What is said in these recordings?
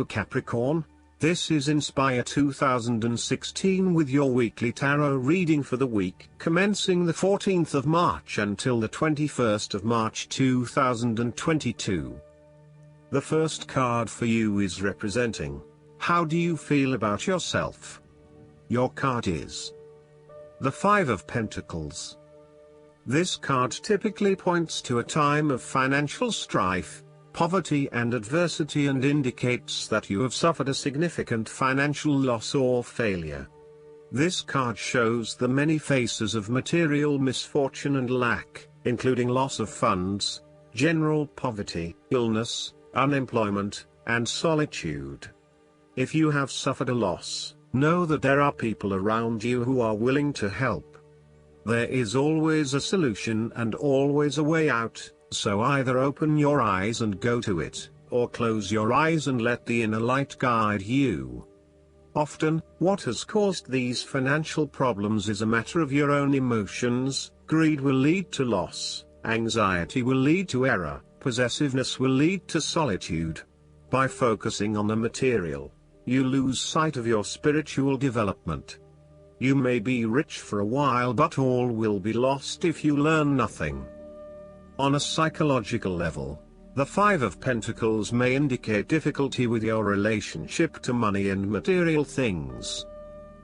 Hello Capricorn, this is Inspire 2016 with your weekly tarot reading for the week commencing the 14th of March until the 21st of March 2022. The first card for you is representing, how do you feel about yourself? Your card is the Five of Pentacles. This card typically points to a time of financial strife, poverty and adversity, and indicates that you have suffered a significant financial loss or failure. This card shows the many faces of material misfortune and lack, including loss of funds, general poverty, illness, unemployment, and solitude. If you have suffered a loss, know that there are people around you who are willing to help. There is always a solution and always a way out, so either open your eyes and go to it, or close your eyes and let the inner light guide you. Often, what has caused these financial problems is a matter of your own emotions. Greed will lead to loss, anxiety will lead to error, possessiveness will lead to solitude. By focusing on the material, you lose sight of your spiritual development. You may be rich for a while, but all will be lost if you learn nothing. On a psychological level, the Five of Pentacles may indicate difficulty with your relationship to money and material things.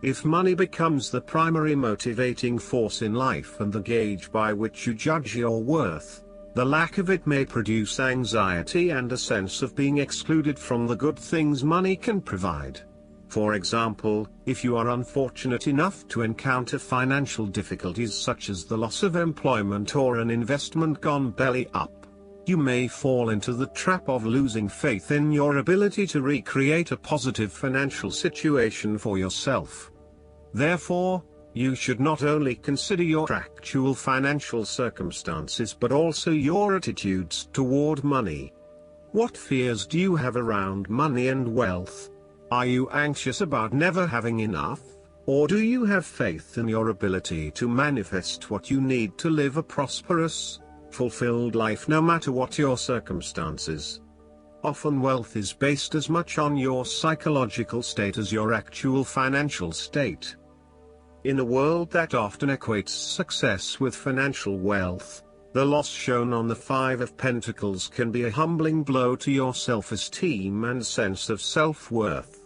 If money becomes the primary motivating force in life and the gauge by which you judge your worth, the lack of it may produce anxiety and a sense of being excluded from the good things money can provide. For example, if you are unfortunate enough to encounter financial difficulties such as the loss of employment or an investment gone belly up, you may fall into the trap of losing faith in your ability to recreate a positive financial situation for yourself. Therefore, you should not only consider your actual financial circumstances but also your attitudes toward money. What fears do you have around money and wealth? Are you anxious about never having enough, or do you have faith in your ability to manifest what you need to live a prosperous, fulfilled life no matter what your circumstances? Often wealth is based as much on your psychological state as your actual financial state. In a world that often equates success with financial wealth, the loss shown on the Five of Pentacles can be a humbling blow to your self-esteem and sense of self-worth.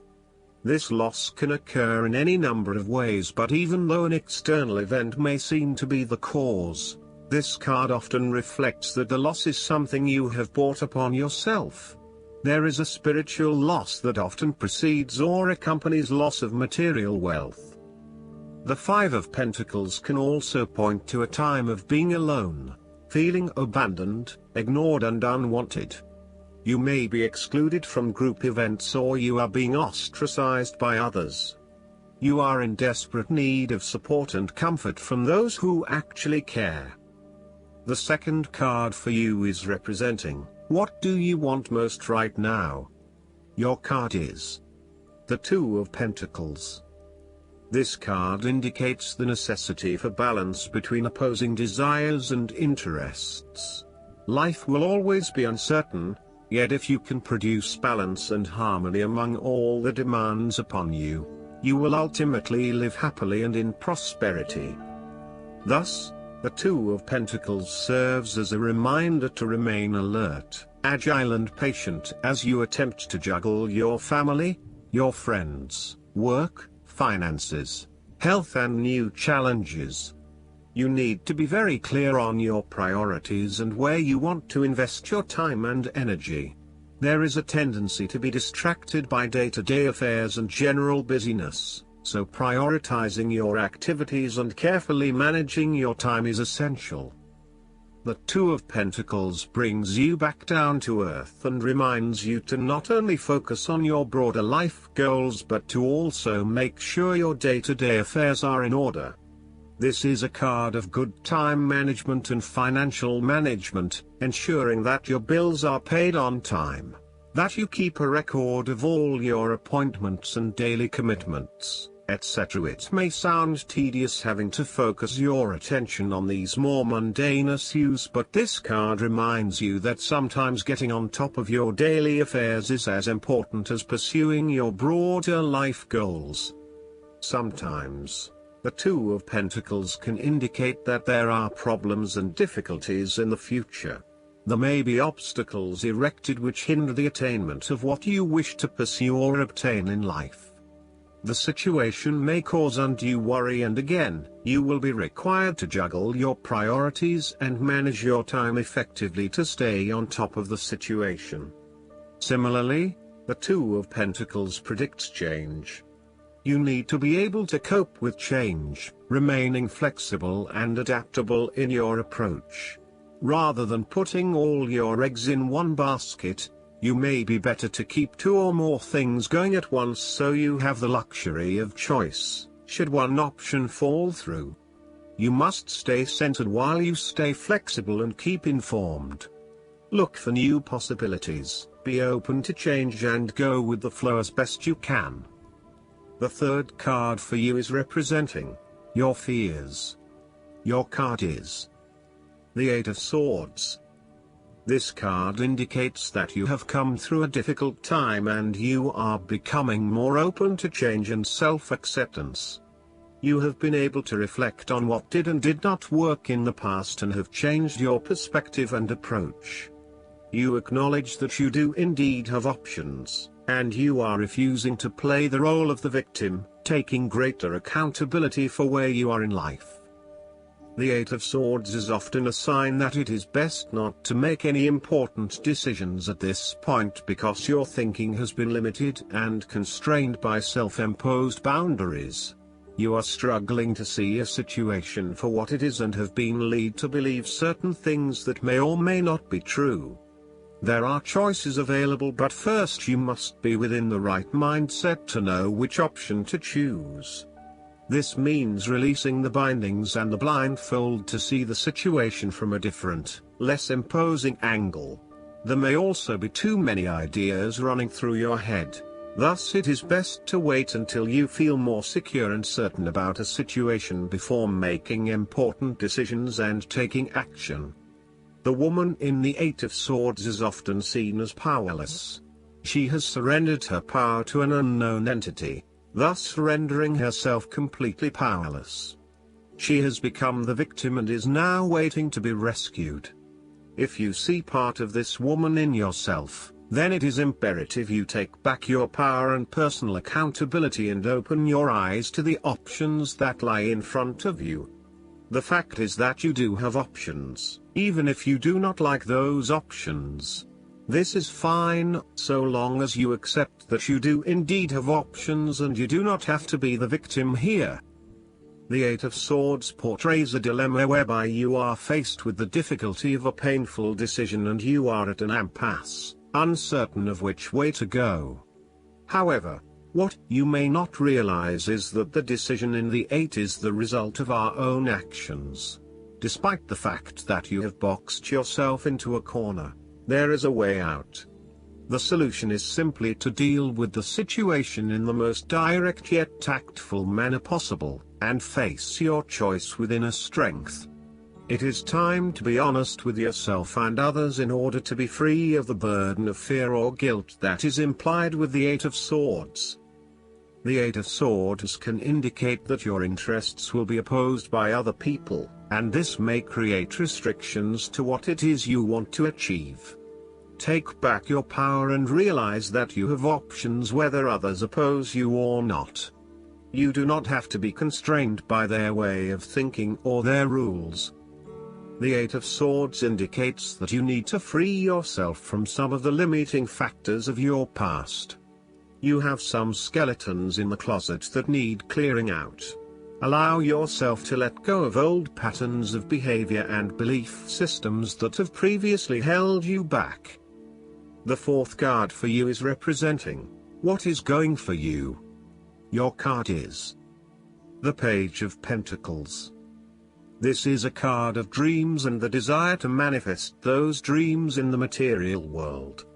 This loss can occur in any number of ways, but even though an external event may seem to be the cause, this card often reflects that the loss is something you have brought upon yourself. There is a spiritual loss that often precedes or accompanies loss of material wealth. The Five of Pentacles can also point to a time of being alone, feeling abandoned, ignored and unwanted. You may be excluded from group events or you are being ostracized by others. You are in desperate need of support and comfort from those who actually care. The second card for you is representing, what do you want most right now? Your card is the Two of Pentacles. This card indicates the necessity for balance between opposing desires and interests. Life will always be uncertain, yet if you can produce balance and harmony among all the demands upon you, you will ultimately live happily and in prosperity. Thus, the Two of Pentacles serves as a reminder to remain alert, agile and patient as you attempt to juggle your family, your friends, work, finances, health and new challenges. You need to be very clear on your priorities and where you want to invest your time and energy. There is a tendency to be distracted by day-to-day affairs and general busyness, so prioritizing your activities and carefully managing your time is essential. The Two of Pentacles brings you back down to earth and reminds you to not only focus on your broader life goals but to also make sure your day-to-day affairs are in order. This is a card of good time management and financial management, ensuring that your bills are paid on time, that you keep a record of all your appointments and daily commitments, etc. It may sound tedious having to focus your attention on these more mundane issues, but this card reminds you that sometimes getting on top of your daily affairs is as important as pursuing your broader life goals. Sometimes, the Two of Pentacles can indicate that there are problems and difficulties in the future. There may be obstacles erected which hinder the attainment of what you wish to pursue or obtain in life. The situation may cause undue worry, and again, you will be required to juggle your priorities and manage your time effectively to stay on top of the situation. Similarly, the Two of Pentacles predicts change. You need to be able to cope with change, remaining flexible and adaptable in your approach. Rather than putting all your eggs in one basket, you may be better to keep two or more things going at once so you have the luxury of choice, should one option fall through. You must stay centered while you stay flexible and keep informed. Look for new possibilities, be open to change and go with the flow as best you can. The third card for you is representing your fears. Your card is the Eight of Swords. This card indicates that you have come through a difficult time and you are becoming more open to change and self-acceptance. You have been able to reflect on what did and did not work in the past and have changed your perspective and approach. You acknowledge that you do indeed have options, and you are refusing to play the role of the victim, taking greater accountability for where you are in life. The Eight of Swords is often a sign that it is best not to make any important decisions at this point because your thinking has been limited and constrained by self-imposed boundaries. You are struggling to see a situation for what it is and have been led to believe certain things that may or may not be true. There are choices available, but first you must be within the right mindset to know which option to choose. This means releasing the bindings and the blindfold to see the situation from a different, less imposing angle. There may also be too many ideas running through your head. Thus it is best to wait until you feel more secure and certain about a situation before making important decisions and taking action. The woman in the Eight of Swords is often seen as powerless. She has surrendered her power to an unknown entity, thus rendering herself completely powerless. She has become the victim and is now waiting to be rescued. If you see part of this woman in yourself, then it is imperative you take back your power and personal accountability and open your eyes to the options that lie in front of you. The fact is that you do have options, even if you do not like those options. This is fine, so long as you accept that you do indeed have options and you do not have to be the victim here. The Eight of Swords portrays a dilemma whereby you are faced with the difficulty of a painful decision and you are at an impasse, uncertain of which way to go. However, what you may not realize is that the decision in the Eight is the result of our own actions. Despite the fact that you have boxed yourself into a corner, there is a way out. The solution is simply to deal with the situation in the most direct yet tactful manner possible, and face your choice with inner strength. It is time to be honest with yourself and others in order to be free of the burden of fear or guilt that is implied with the Eight of Swords. The Eight of Swords can indicate that your interests will be opposed by other people, and this may create restrictions to what it is you want to achieve. Take back your power and realize that you have options whether others oppose you or not. You do not have to be constrained by their way of thinking or their rules. The Eight of Swords indicates that you need to free yourself from some of the limiting factors of your past. You have some skeletons in the closet that need clearing out. Allow yourself to let go of old patterns of behavior and belief systems that have previously held you back. The fourth card for you is representing what is going for you. Your card is the Page of Pentacles. This is a card of dreams and the desire to manifest those dreams in the material world.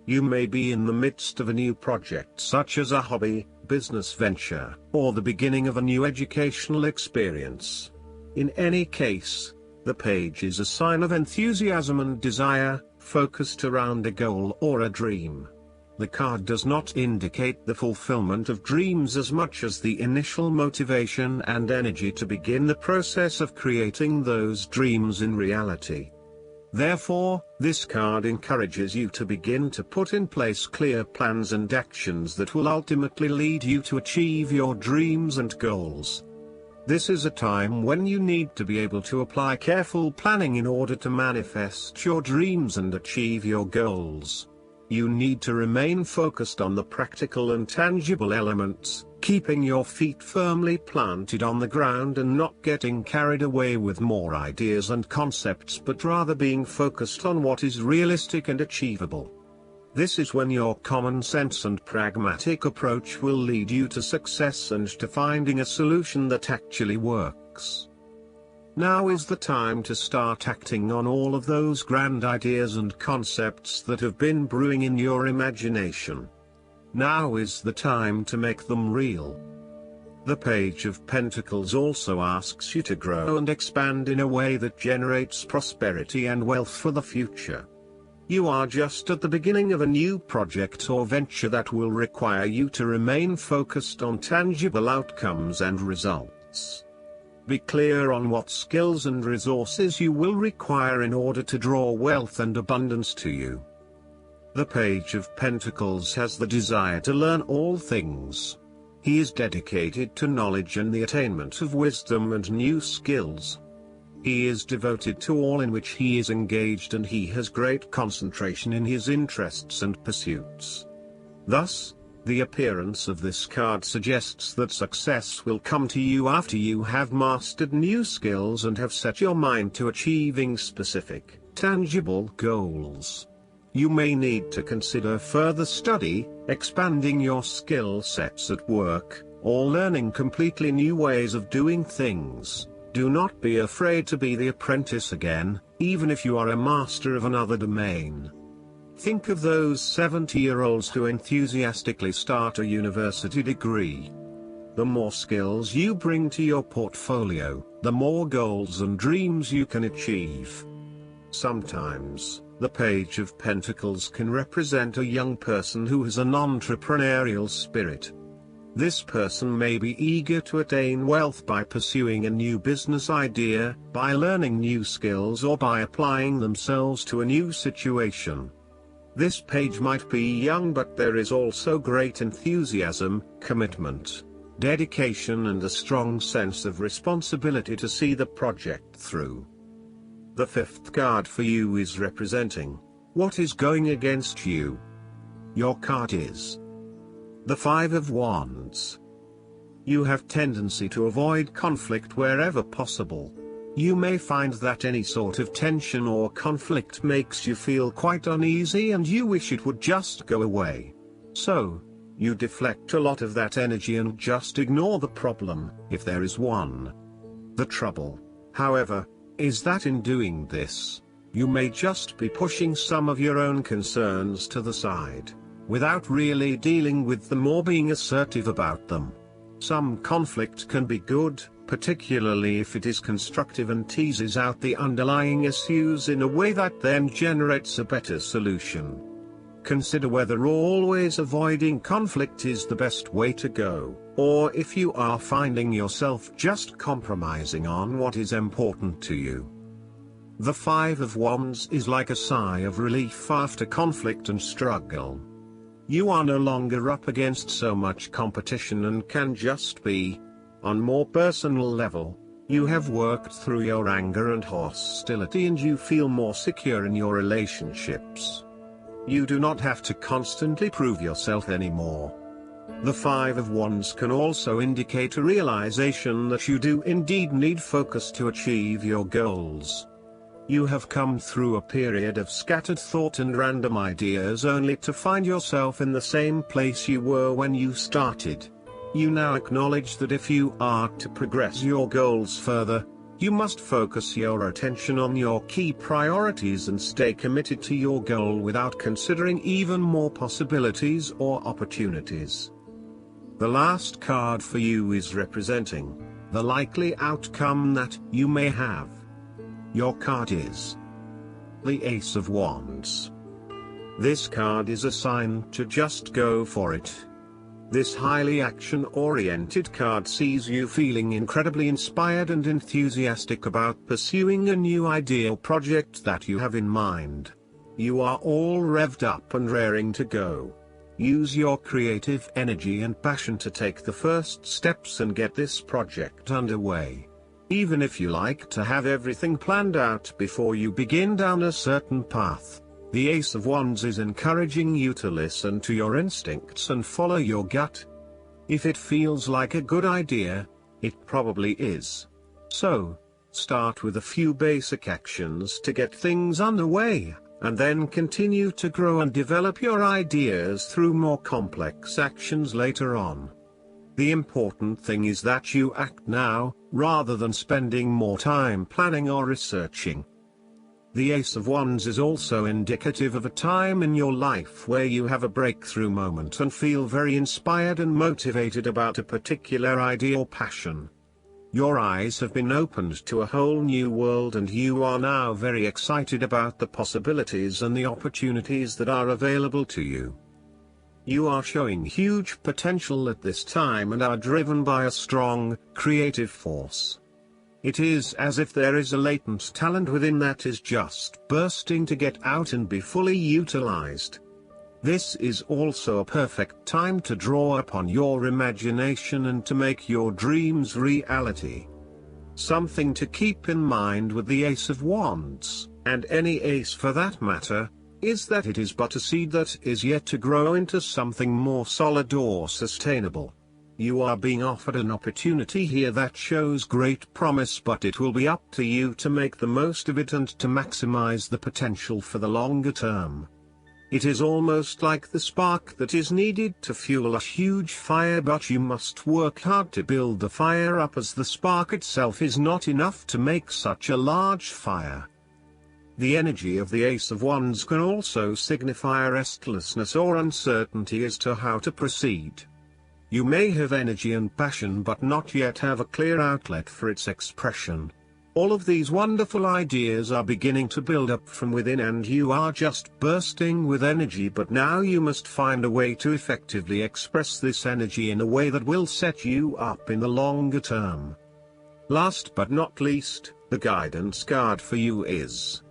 You may be in the midst of a new project such as a hobby, business venture, or the beginning of a new educational experience. In any case, the page is a sign of enthusiasm and desire, focused around a goal or a dream. The card does not indicate the fulfillment of dreams as much as the initial motivation and energy to begin the process of creating those dreams in reality. Therefore, this card encourages you to begin to put in place clear plans and actions that will ultimately lead you to achieve your dreams and goals. This is a time when you need to be able to apply careful planning in order to manifest your dreams and achieve your goals. You need to remain focused on the practical and tangible elements, keeping your feet firmly planted on the ground and not getting carried away with more ideas and concepts, but rather being focused on what is realistic and achievable. This is when your common sense and pragmatic approach will lead you to success and to finding a solution that actually works. Now is the time to start acting on all of those grand ideas and concepts that have been brewing in your imagination. Now is the time to make them real. The Page of Pentacles also asks you to grow and expand in a way that generates prosperity and wealth for the future. You are just at the beginning of a new project or venture that will require you to remain focused on tangible outcomes and results. Be clear on what skills and resources you will require in order to draw wealth and abundance to you. The Page of Pentacles has the desire to learn all things. He is dedicated to knowledge and the attainment of wisdom and new skills. He is devoted to all in which he is engaged, and he has great concentration in his interests and pursuits. Thus, the appearance of this card suggests that success will come to you after you have mastered new skills and have set your mind to achieving specific, tangible goals. You may need to consider further study, expanding your skill sets at work, or learning completely new ways of doing things. Do not be afraid to be the apprentice again, even if you are a master of another domain. Think of those 70-year-olds who enthusiastically start a university degree. The more skills you bring to your portfolio, the more goals and dreams you can achieve. Sometimes, the Page of Pentacles can represent a young person who has an entrepreneurial spirit. This person may be eager to attain wealth by pursuing a new business idea, by learning new skills, or by applying themselves to a new situation. This page might be young, but there is also great enthusiasm, commitment, dedication, and a strong sense of responsibility to see the project through. The fifth card for you is representing what is going against you. Your card is the Five of Wands. You have tendency to avoid conflict wherever possible. You may find that any sort of tension or conflict makes you feel quite uneasy and you wish it would just go away. So, you deflect a lot of that energy and just ignore the problem, if there is one. The trouble, however, is that in doing this, you may just be pushing some of your own concerns to the side, without really dealing with them or being assertive about them. Some conflict can be good, particularly if it is constructive and teases out the underlying issues in a way that then generates a better solution. Consider whether always avoiding conflict is the best way to go, or if you are finding yourself just compromising on what is important to you. The Five of Wands is like a sigh of relief after conflict and struggle. You are no longer up against so much competition and can just be. On more personal level, you have worked through your anger and hostility and you feel more secure in your relationships. You do not have to constantly prove yourself anymore. The Five of Wands can also indicate a realization that you do indeed need focus to achieve your goals. You have come through a period of scattered thought and random ideas only to find yourself in the same place you were when you started. You now acknowledge that if you are to progress your goals further, you must focus your attention on your key priorities and stay committed to your goal without considering even more possibilities or opportunities. The last card for you is representing the likely outcome that you may have. Your card is the Ace of Wands. This card is a sign to just go for it. This highly action-oriented card sees you feeling incredibly inspired and enthusiastic about pursuing a new idea or project that you have in mind. You are all revved up and raring to go. Use your creative energy and passion to take the first steps and get this project underway. Even if you like to have everything planned out before you begin down a certain path, the Ace of Wands is encouraging you to listen to your instincts and follow your gut. If it feels like a good idea, it probably is. So, start with a few basic actions to get things underway, and then continue to grow and develop your ideas through more complex actions later on. The important thing is that you act now, rather than spending more time planning or researching. The Ace of Wands is also indicative of a time in your life where you have a breakthrough moment and feel very inspired and motivated about a particular idea or passion. Your eyes have been opened to a whole new world and you are now very excited about the possibilities and the opportunities that are available to you. You are showing huge potential at this time and are driven by a strong, creative force. It is as if there is a latent talent within that is just bursting to get out and be fully utilized. This is also a perfect time to draw upon your imagination and to make your dreams reality. Something to keep in mind with the Ace of Wands, and any ace for that matter, is that it is but a seed that is yet to grow into something more solid or sustainable. You are being offered an opportunity here that shows great promise, but it will be up to you to make the most of it and to maximize the potential for the longer term. It is almost like the spark that is needed to fuel a huge fire, but you must work hard to build the fire up, as the spark itself is not enough to make such a large fire. The energy of the Ace of Wands can also signify restlessness or uncertainty as to how to proceed. You may have energy and passion but not yet have a clear outlet for its expression. All of these wonderful ideas are beginning to build up from within and you are just bursting with energy, but now you must find a way to effectively express this energy in a way that will set you up in the longer term. Last but not least, the guidance card for you is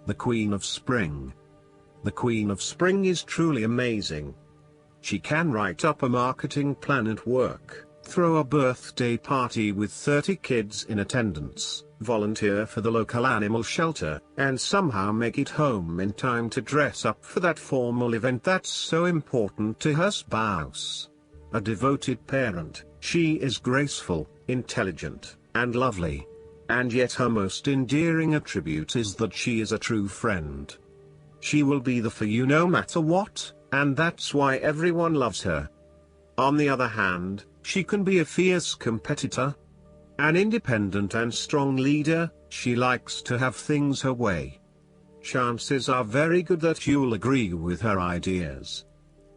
the Queen of Spring. The Queen of Spring is truly amazing. She can write up a marketing plan at work, throw a birthday party with 30 kids in attendance, volunteer for the local animal shelter, and somehow make it home in time to dress up for that formal event that's so important to her spouse. A devoted parent, she is graceful, intelligent, and lovely. And yet her most endearing attribute is that she is a true friend. She will be there for you no matter what, and that's why everyone loves her. On the other hand, she can be a fierce competitor. An independent and strong leader, she likes to have things her way. Chances are very good that you'll agree with her ideas.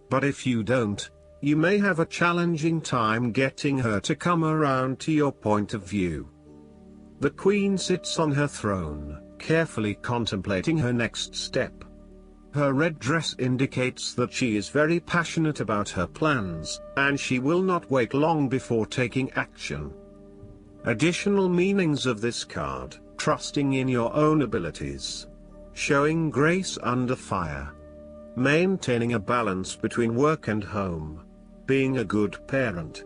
But if you don't, you may have a challenging time getting her to come around to your point of view. The Queen sits on her throne, carefully contemplating her next step. Her red dress indicates that she is very passionate about her plans, and she will not wait long before taking action. Additional meanings of this card: trusting in your own abilities, showing grace under fire, maintaining a balance between work and home, being a good parent,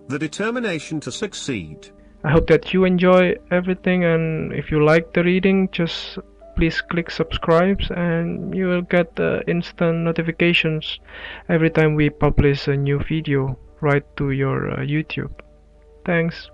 the determination to succeed. I hope that you enjoy everything, and if you like the reading, just please click subscribe and you will get instant notifications every time we publish a new video right to your YouTube. Thanks.